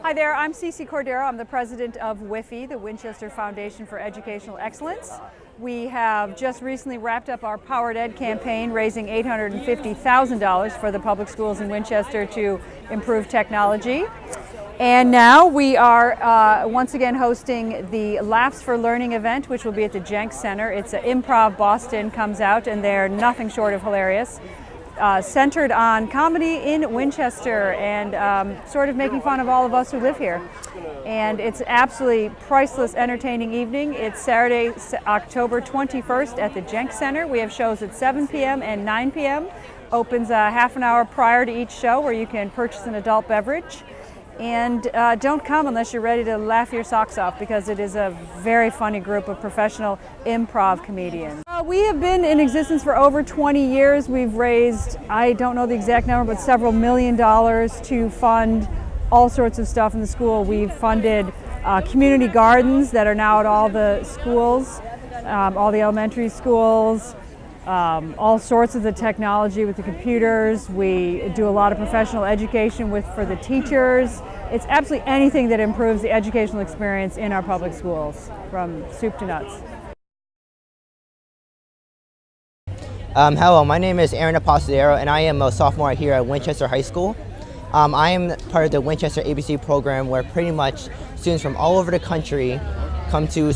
Hi there, I'm Cece Cordero. I'm the president of WFEE, the Winchester Foundation for Educational Excellence. We have just recently wrapped up our Powered Ed campaign, raising $850,000 for the public schools in Winchester to improve technology. And now we are once again hosting the Laughs for Learning event, which will be at the Jenks Center. It's an Improv Boston comes out, and they're nothing short of hilarious. Centered on comedy in Winchester and sort of making fun of all of us who live here. And it's absolutely priceless, entertaining evening. It's Saturday, October 21st at the Jenks Center. We have shows at 7 p.m. and 9 p.m. Opens half an hour prior to each show where you can purchase an adult beverage. And don't come unless you're ready to laugh your socks off, because it is a very funny group of professional improv comedians. We have been in existence for over 20 years. We've raised, I don't know the exact number, but several $1 million to fund all sorts of stuff in the school. We've funded community gardens that are now at all the schools, all the elementary schools, all sorts of the technology with the computers. We do a lot of professional education for the teachers. It's absolutely anything that improves the educational experience in our public schools, from soup to nuts. Hello, my name is Aaron Apostolero, and I am a sophomore here at Winchester High School. I am part of the Winchester ABC program, where pretty much students from all over the country come to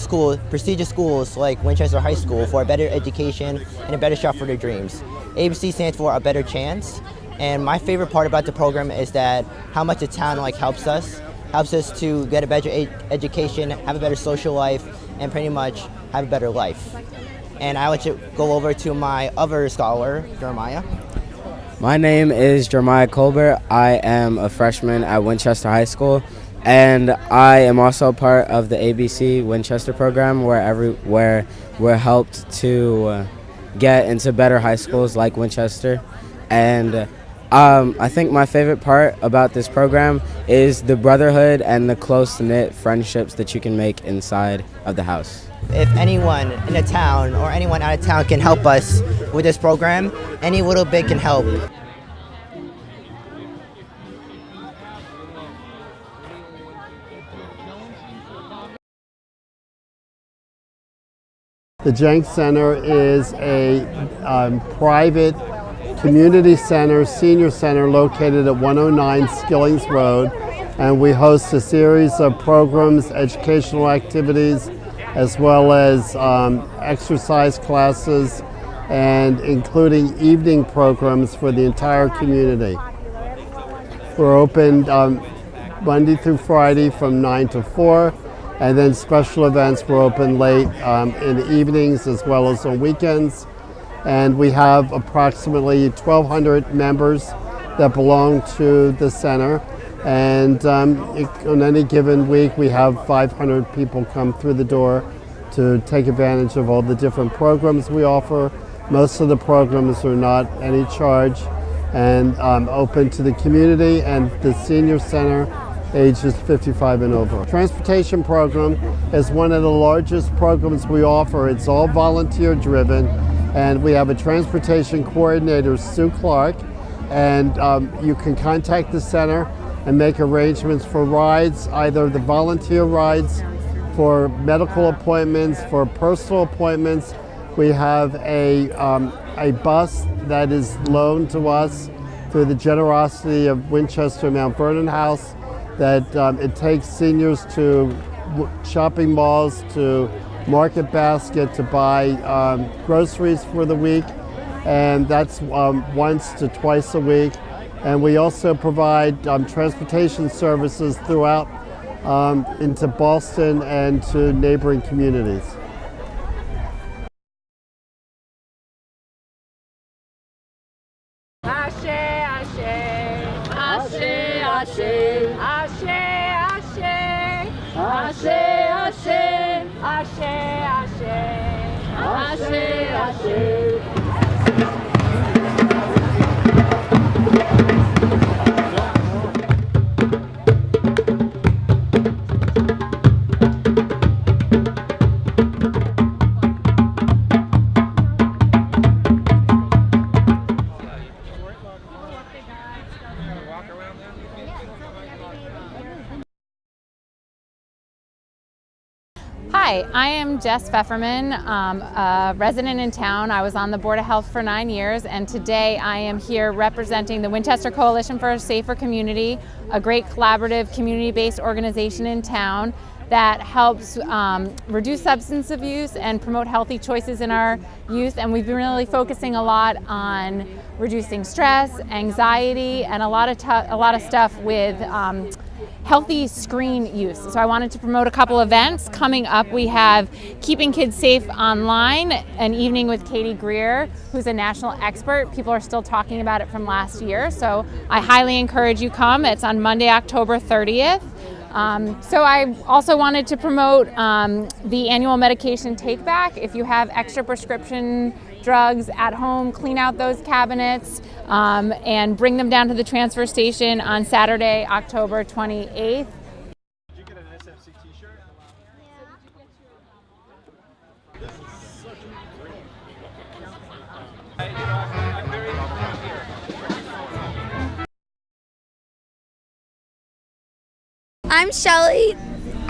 prestigious schools like Winchester High School for a better education and a better shot for their dreams. ABC stands for a better chance, and my favorite part about the program is that how much the town helps us to get a better education, have a better social life, and pretty much have a better life. And I want to go over to my other scholar, Jeremiah. My name is Jeremiah Colbert. I am a freshman at Winchester High School, and I am also part of the ABC Winchester program, where we're helped to get into better high schools like Winchester. And I think my favorite part about this program is the brotherhood and the close-knit friendships that you can make inside of the house. If anyone in the town or anyone out of town can help us with this program, any little bit can help. The Jenks Center is a private community center, senior center located at 109 Skillings Road, and we host a series of programs, educational activities, as well as exercise classes, and including evening programs for the entire community. We're open Monday through Friday from 9 to 4. And then special events were open late in the evenings as well as on weekends. And we have approximately 1,200 members that belong to the center. And on any given week, we have 500 people come through the door to take advantage of all the different programs we offer. Most of the programs are not any charge and open to the community and the senior center, ages 55 and over. Transportation program is one of the largest programs we offer. It's all volunteer driven, and we have a transportation coordinator, Sue Clark, and you can contact the center and make arrangements for rides, either the volunteer rides for medical appointments, for personal appointments. We have a bus that is loaned to us through the generosity of Winchester Mount Vernon House, that it takes seniors to shopping malls, to Market Basket to buy groceries for the week, and that's once to twice a week. And we also provide transportation services throughout into Boston and to neighboring communities. Ashe, ashe, ashe, ashe, ashe, ashe, ashe, ashe, ashe, ashe, ashe. Hi, I am Jess Pfefferman, a resident in town. I was on the Board of Health for 9 years, and today I am here representing the Winchester Coalition for a Safer Community, a great collaborative community-based organization in town that helps reduce substance abuse and promote healthy choices in our youth. And we've been really focusing a lot on reducing stress, anxiety, and a lot of stuff with healthy screen use. So I wanted to promote a couple events. Coming up, we have Keeping Kids Safe Online, an evening with Katie Greer, who's a national expert. People are still talking about it from last year, so I highly encourage you come. It's on Monday, October 30th. So I also wanted to promote the annual medication take back. If you have extra prescription drugs at home, clean out those cabinets and bring them down to the transfer station on Saturday, October 28th. Did you get an SFC t-shirt? I'm Shelly.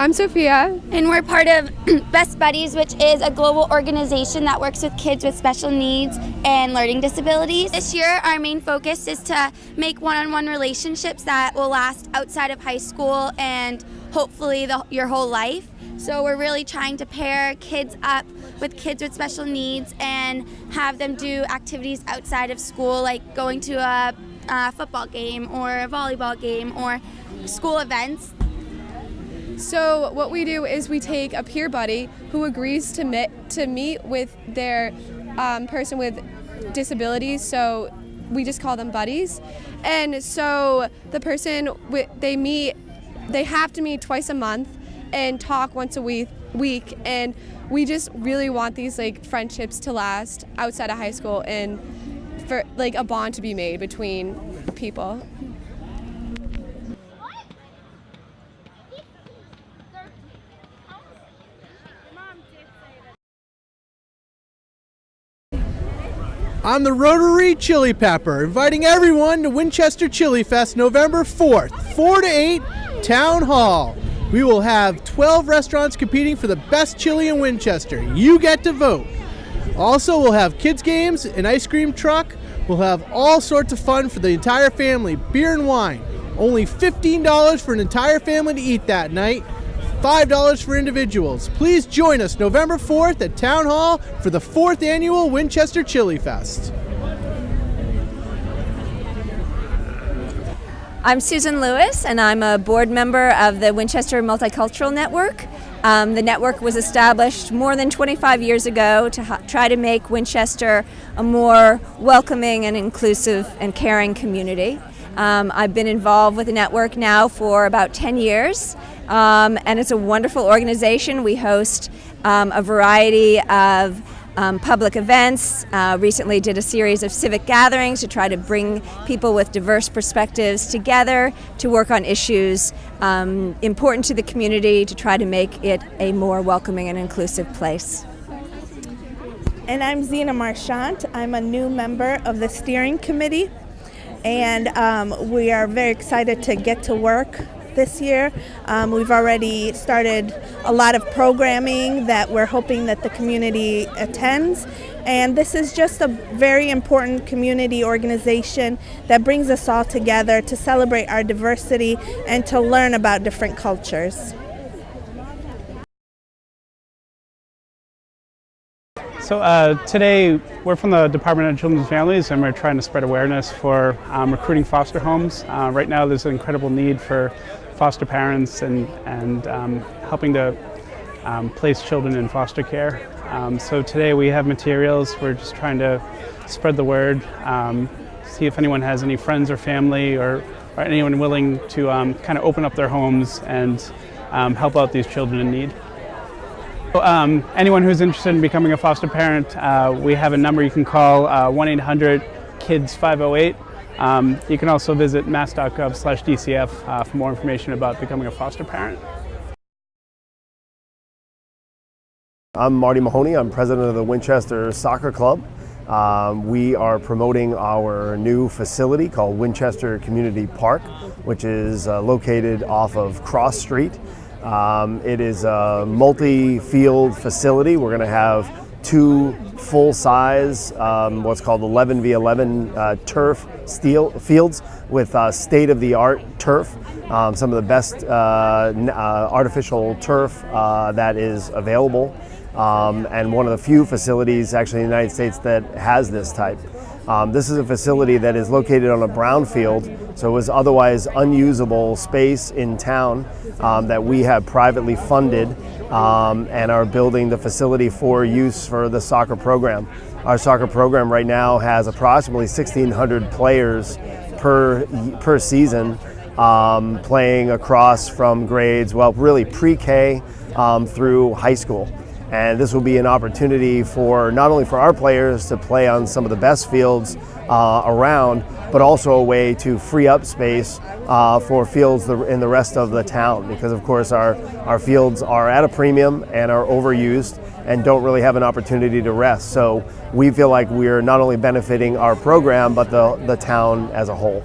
I'm Sophia. And we're part of Best Buddies, which is a global organization that works with kids with special needs and learning disabilities. This year, our main focus is to make one-on-one relationships that will last outside of high school and hopefully your whole life. So we're really trying to pair kids up with kids with special needs and have them do activities outside of school, like going to a football game or a volleyball game or school events. So what we do is we take a peer buddy who agrees to meet with their person with disabilities, so we just call them buddies. And so the person, they have to meet twice a month and talk once a week, and we just really want these like friendships to last outside of high school and for like a bond to be made between people. I'm the Rotary Chili Pepper, inviting everyone to Winchester Chili Fest November 4th, 4 to 8, Town Hall. We will have 12 restaurants competing for the best chili in Winchester. You get to vote. Also, we'll have kids games, an ice cream truck. We'll have all sorts of fun for the entire family, beer and wine. Only $15 for an entire family to eat that night. $5 for individuals. Please join us November 4th at Town Hall for the 4th annual Winchester Chili Fest. I'm Susan Lewis, and I'm a board member of the Winchester MultiCultural Network. The network was established more than 25 years ago to try to make Winchester a more welcoming and inclusive and caring community. I've been involved with the network now for about 10 years. And it's a wonderful organization. We host a variety of public events. Recently did a series of civic gatherings to try to bring people with diverse perspectives together to work on issues important to the community to try to make it a more welcoming and inclusive place. And I'm Zena Marchant. I'm a new member of the steering committee, and we are very excited to get to work this year. We've already started a lot of programming that we're hoping that the community attends, and this is just a very important community organization that brings us all together to celebrate our diversity and to learn about different cultures. So today we're from the Department of Children and Families, and we're trying to spread awareness for recruiting foster homes. Right now there's an incredible need for foster parents and helping to place children in foster care. So today we have materials. We're just trying to spread the word, see if anyone has any friends or family or anyone willing to kind of open up their homes and help out these children in need. So, anyone who's interested in becoming a foster parent, we have a number you can call, 1-800-KIDS-508. You can also visit mass.gov/DCF for more information about becoming a foster parent. I'm Marty Mahoney. I'm president of the Winchester Soccer Club. We are promoting our new facility called Winchester Community Park, which is located off of Cross Street. It is a multi-field facility. We're going to have 2 full-size, what's called 11v11 turf fields with state-of-the-art turf, some of the best artificial turf that is available, and one of the few facilities actually in the United States that has this type. This is a facility that is located on a brownfield, so it was otherwise unusable space in town that we have privately funded and are building the facility for use for the soccer program. Our soccer program right now has approximately 1,600 players per season playing across from grades, well, really pre-K through high school. And this will be an opportunity for not only for our players to play on some of the best fields around, but also a way to free up space for fields in the rest of the town, because of course our fields are at a premium and are overused and don't really have an opportunity to rest. So we feel like we're not only benefiting our program, but the town as a whole.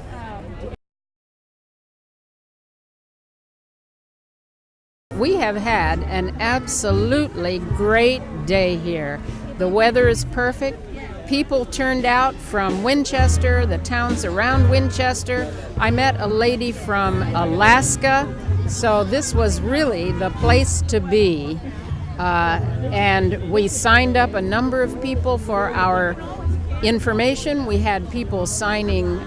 We have had an absolutely great day here. The weather is perfect. People turned out from Winchester, the towns around Winchester. I met a lady from Alaska, so this was really the place to be. And we signed up a number of people for our information. We had people signing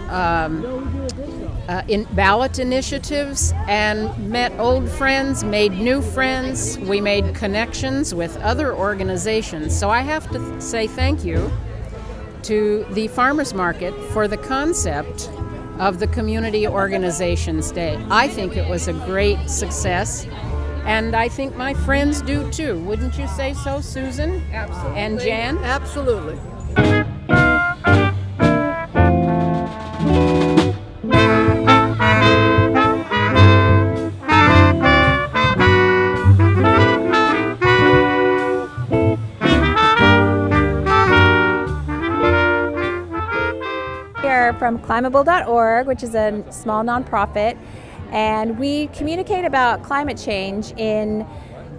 in ballot initiatives and met old friends, made new friends. We made connections with other organizations. So I have to say thank you to the Farmers Market for the concept of the Community Organizations Day. I think it was a great success, and I think my friends do too. Wouldn't you say so, Susan? Absolutely. And Jan? Absolutely. From climbable.org, which is a small nonprofit, and we communicate about climate change in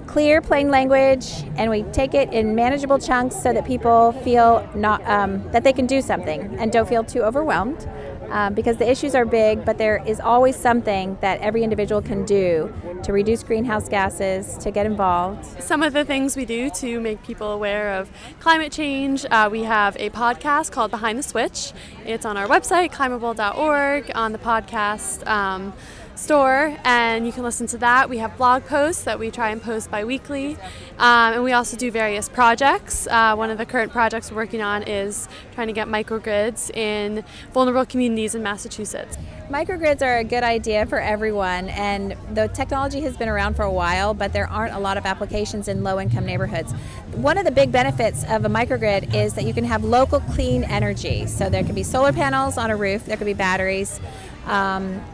clear, plain language, and we take it in manageable chunks so that people feel that they can do something and don't feel too overwhelmed, because the issues are big, but there is always something that every individual can do to reduce greenhouse gases, to get involved. Some of the things we do to make people aware of climate change, we have a podcast called Behind the Switch. It's on our website, climbable.org, on the podcast store, and you can listen to that. We have blog posts that we try and post bi-weekly, and we also do various projects. One of the current projects we're working on is trying to get microgrids in vulnerable communities in Massachusetts. Microgrids are a good idea for everyone, and the technology has been around for a while, but there aren't a lot of applications in low-income neighborhoods. One of the big benefits of a microgrid is that you can have local clean energy. So there can be solar panels on a roof, there could be batteries.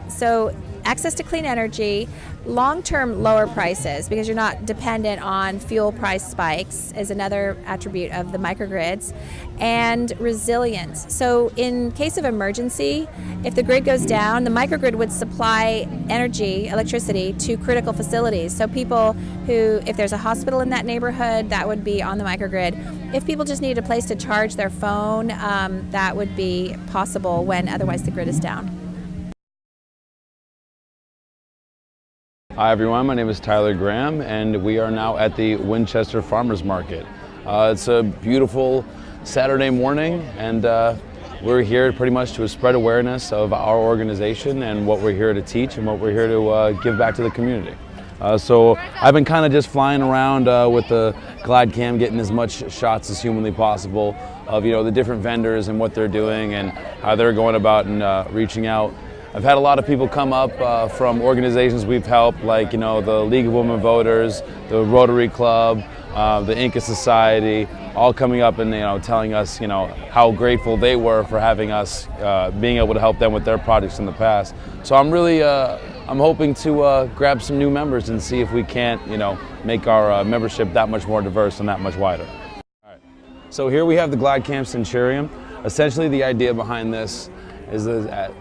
So access to clean energy, long-term lower prices because you're not dependent on fuel price spikes is another attribute of the microgrids, and resilience. So in case of emergency, if the grid goes down, the microgrid would supply energy, electricity, to critical facilities. So people who, if there's a hospital in that neighborhood, that would be on the microgrid. If people just need a place to charge their phone, that would be possible when otherwise the grid is down. Hi everyone, my name is Tyler Graham and we are now at the Winchester Farmers Market. It's a beautiful Saturday morning and we're here pretty much to spread awareness of our organization and what we're here to teach and what we're here to give back to the community. So I've been kind of just flying around with the GlideCam, getting as much shots as humanly possible of the different vendors and what they're doing and how they're going about and reaching out. I've had a lot of people come up from organizations we've helped, like the League of Women Voters, the Rotary Club, the Inca Society, all coming up and telling us how grateful they were for having us, being able to help them with their projects in the past. So I'm really I'm hoping to grab some new members and see if we can't make our membership that much more diverse and that much wider. All right. So here we have the GlideCam Centurion. Essentially, the idea behind this is that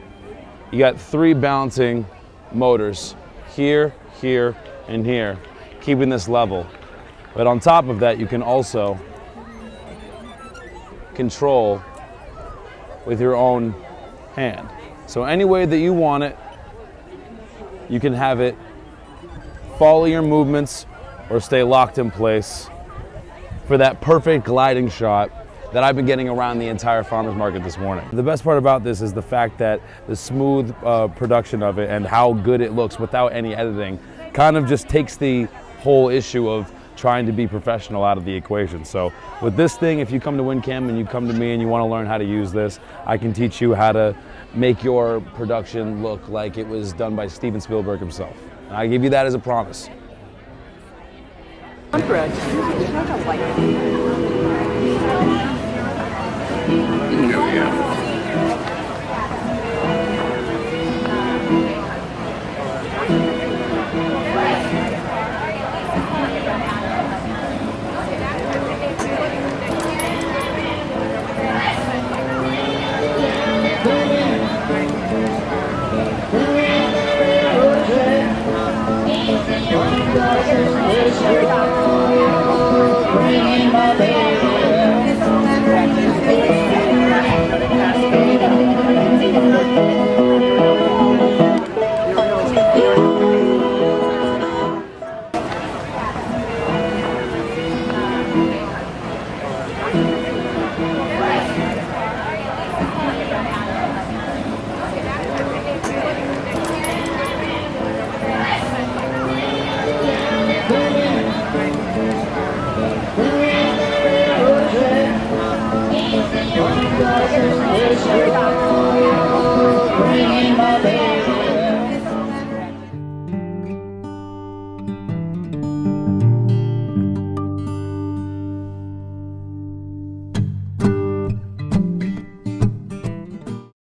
you got 3 balancing motors here, here, in here, keeping this level. But on top of that, you can also control with your own hand. So any way that you want it, you can have it follow your movements or stay locked in place for that perfect gliding shot that I've been getting around the entire farmers market this morning. The best part about this is the fact that the smooth production of it and how good it looks without any editing kind of just takes the whole issue of trying to be professional out of the equation. So with this thing, if you come to WinCAM and you come to me and you want to learn how to use this, I can teach you how to make your production look like it was done by Steven Spielberg himself. And I give you that as a promise. Bread.